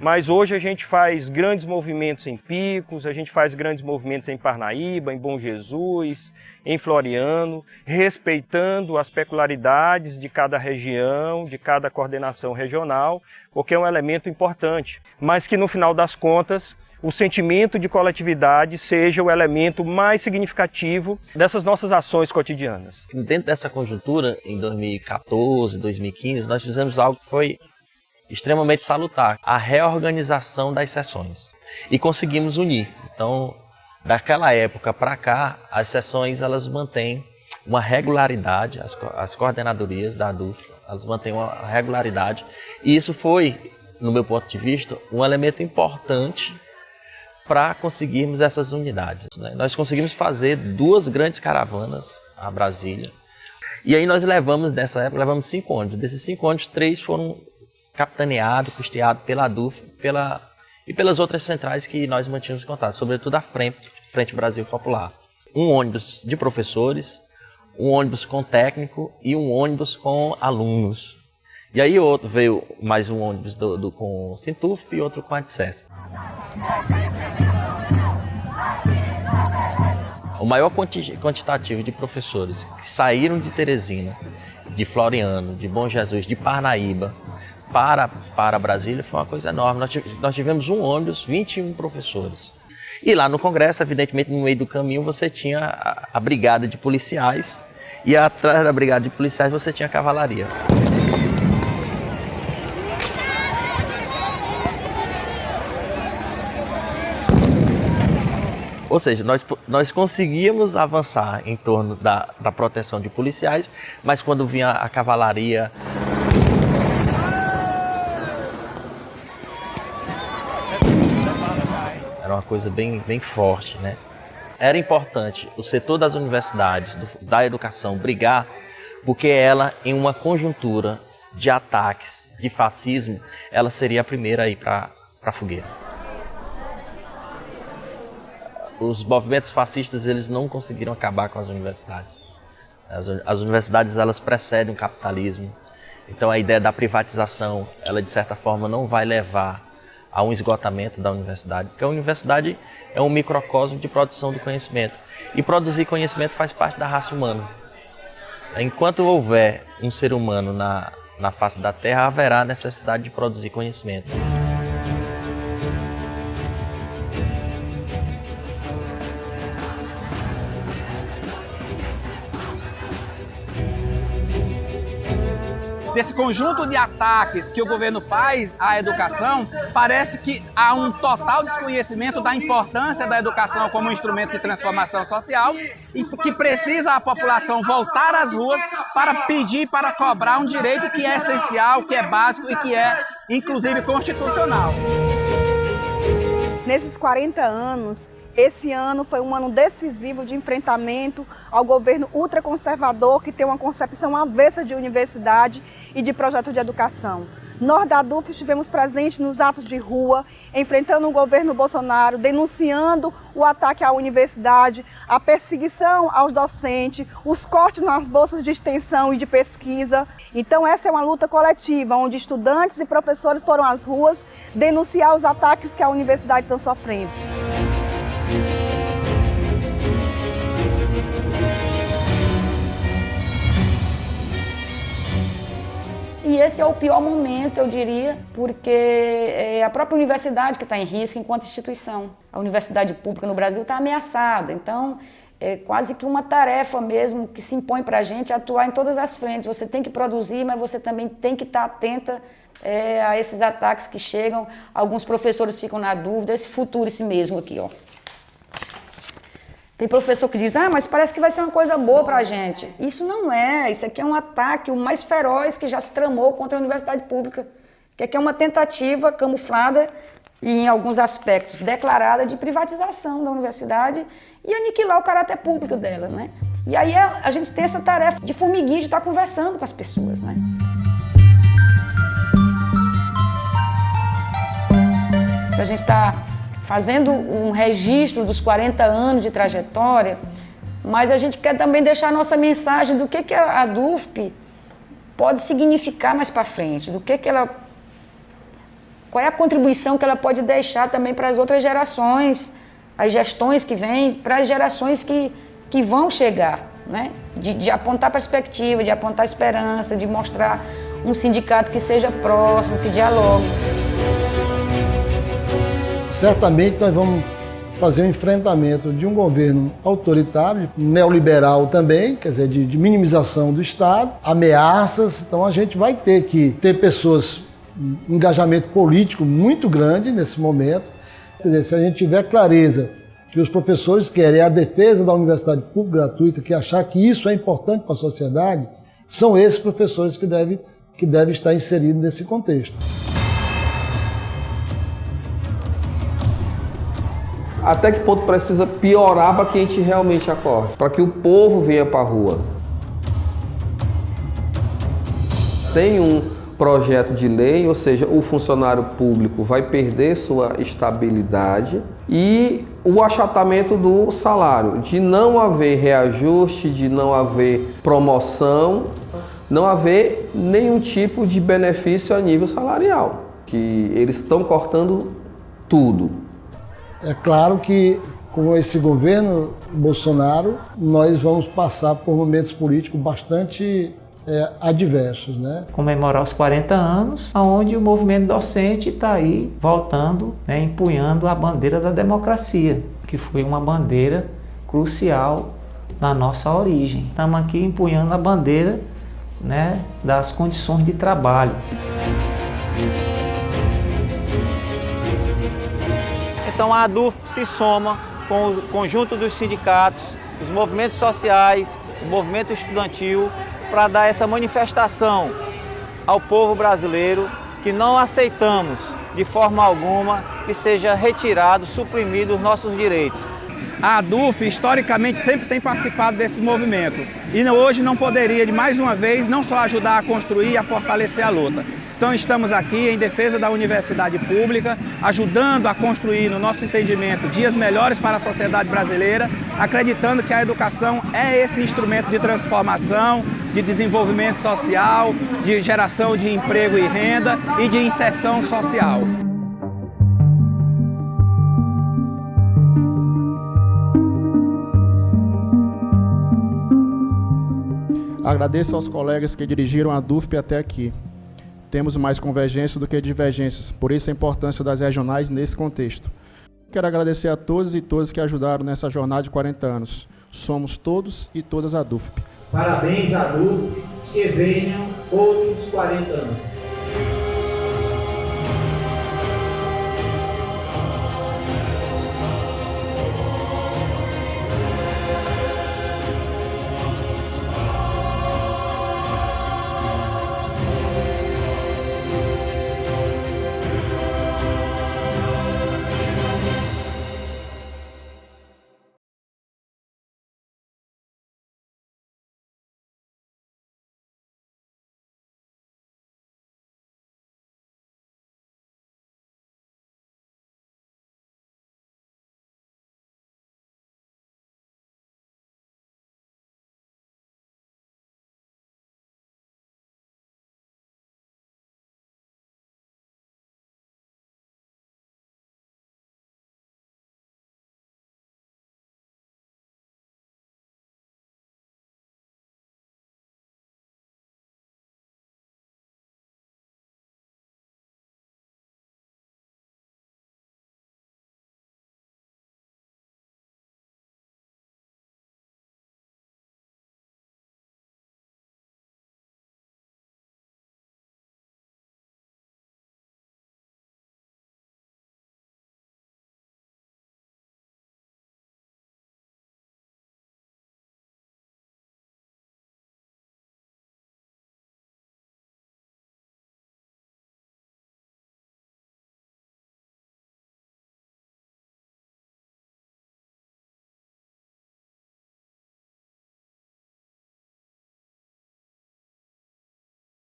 Mas hoje a gente faz grandes movimentos em Picos, a gente faz grandes movimentos em Parnaíba, em Bom Jesus, em Floriano, respeitando as peculiaridades de cada região, de cada coordenação regional, porque é um elemento importante, mas que no final das contas o sentimento de coletividade seja o elemento mais significativo dessas nossas ações cotidianas. Dentro dessa conjuntura, em 2014, 2015, nós fizemos algo que foi extremamente salutar, a reorganização das sessões. E conseguimos unir. Então, daquela época para cá, as sessões elas mantêm uma regularidade, as coordenadorias da ADUFP, elas mantêm uma regularidade. E isso foi, no meu ponto de vista, um elemento importante para conseguirmos essas unidades, né? Nós conseguimos fazer 2 grandes caravanas a Brasília. E aí nós levamos, nessa época, 5 ônibus. Desses 5 ônibus, 3 foram capitaneados, custeados pela ADUFP e pelas outras centrais que nós mantínhamos contato, sobretudo a Frente Brasil Popular. Um ônibus de professores, um ônibus com técnico e um ônibus com alunos. E aí veio mais um ônibus com o Sintufp e outro com a ADCESP. O maior quantitativo de professores que saíram de Teresina, de Floriano, de Bom Jesus, de Parnaíba, para Brasília foi uma coisa enorme. Nós tivemos um ônibus, 21 professores. E lá no Congresso, evidentemente, no meio do caminho, você tinha a brigada de policiais e atrás da brigada de policiais você tinha a cavalaria. Ou seja, nós conseguíamos avançar em torno da proteção de policiais, mas quando vinha a cavalaria... Era uma coisa bem forte, né? Era importante o setor das universidades, da educação, brigar, porque ela, em uma conjuntura de ataques, de fascismo, ela seria a primeira a ir para a fogueira. Os movimentos fascistas, eles não conseguiram acabar com as universidades. As universidades, elas precedem o capitalismo. Então a ideia da privatização, ela de certa forma não vai levar a um esgotamento da universidade, porque a universidade é um microcosmo de produção do conhecimento. E produzir conhecimento faz parte da raça humana. Enquanto houver um ser humano na face da Terra, haverá necessidade de produzir conhecimento. Desse conjunto de ataques que o governo faz à educação, parece que há um total desconhecimento da importância da educação como instrumento de transformação social e que precisa a população voltar às ruas para pedir, para cobrar um direito que é essencial, que é básico e que é, inclusive, constitucional. Nesses 40 anos, esse ano foi um ano decisivo de enfrentamento ao governo ultraconservador que tem uma concepção avessa de universidade e de projeto de educação. Nós da ADUFP estivemos presentes nos atos de rua, enfrentando o governo Bolsonaro, denunciando o ataque à universidade, a perseguição aos docentes, os cortes nas bolsas de extensão e de pesquisa. Então essa é uma luta coletiva, onde estudantes e professores foram às ruas denunciar os ataques que a universidade está sofrendo. E esse é o pior momento, eu diria, porque é a própria universidade que está em risco enquanto instituição. A universidade pública no Brasil está ameaçada, então é quase que uma tarefa mesmo que se impõe para a gente atuar em todas as frentes. Você tem que produzir, mas você também tem que estar atenta a esses ataques que chegam. Alguns professores ficam na dúvida, esse futuro, esse mesmo aqui, ó. Tem professor que diz, mas parece que vai ser uma coisa boa para a gente. Isso não é, isso aqui é um ataque, o mais feroz que já se tramou contra a universidade pública, que aqui é uma tentativa camuflada e, em alguns aspectos, declarada de privatização da universidade e aniquilar o caráter público dela, né? E aí a gente tem essa tarefa de formiguinha, de estar conversando com as pessoas, né? A gente está fazendo um registro dos 40 anos de trajetória, mas a gente quer também deixar a nossa mensagem do que a ADUFP pode significar mais para frente, do que ela Qual é a contribuição que ela pode deixar também para as outras gerações, as gestões que vêm, para as gerações que vão chegar, né? De apontar perspectiva, de apontar esperança, de mostrar um sindicato que seja próximo, que dialogue. Certamente nós vamos fazer um enfrentamento de um governo autoritário, neoliberal também, quer dizer, de minimização do Estado, ameaças. Então a gente vai ter que ter pessoas, um engajamento político muito grande nesse momento. Quer dizer, se a gente tiver clareza que os professores querem a defesa da universidade pública gratuita, que achar que isso é importante para a sociedade, são esses professores que devem estar inseridos nesse contexto. Até que ponto precisa piorar para que a gente realmente acorde? Para que o povo venha para a rua. Tem um projeto de lei, ou seja, o funcionário público vai perder sua estabilidade e o achatamento do salário, de não haver reajuste, de não haver promoção, não haver nenhum tipo de benefício a nível salarial, que eles estão cortando tudo. É claro que com esse governo Bolsonaro nós vamos passar por momentos políticos bastante adversos, né? Comemorar os 40 anos, onde o movimento docente está aí voltando, né, empunhando a bandeira da democracia, que foi uma bandeira crucial na nossa origem. Estamos aqui empunhando a bandeira, né, das condições de trabalho. Então a ADUFP se soma com o conjunto dos sindicatos, os movimentos sociais, o movimento estudantil, para dar essa manifestação ao povo brasileiro que não aceitamos de forma alguma que seja retirado, suprimido os nossos direitos. A ADUFP, historicamente, sempre tem participado desse movimento e hoje não poderia, de mais uma vez, não só ajudar a construir e a fortalecer a luta. Então estamos aqui em defesa da universidade pública, ajudando a construir, no nosso entendimento, dias melhores para a sociedade brasileira, acreditando que a educação é esse instrumento de transformação, de desenvolvimento social, de geração de emprego e renda e de inserção social. Agradeço aos colegas que dirigiram a ADUFP até aqui. Temos mais convergências do que divergências, por isso a importância das regionais nesse contexto. Quero agradecer a todos e todas que ajudaram nessa jornada de 40 anos. Somos todos e todas a ADUFP. Parabéns à ADUFP, que venham outros 40 anos.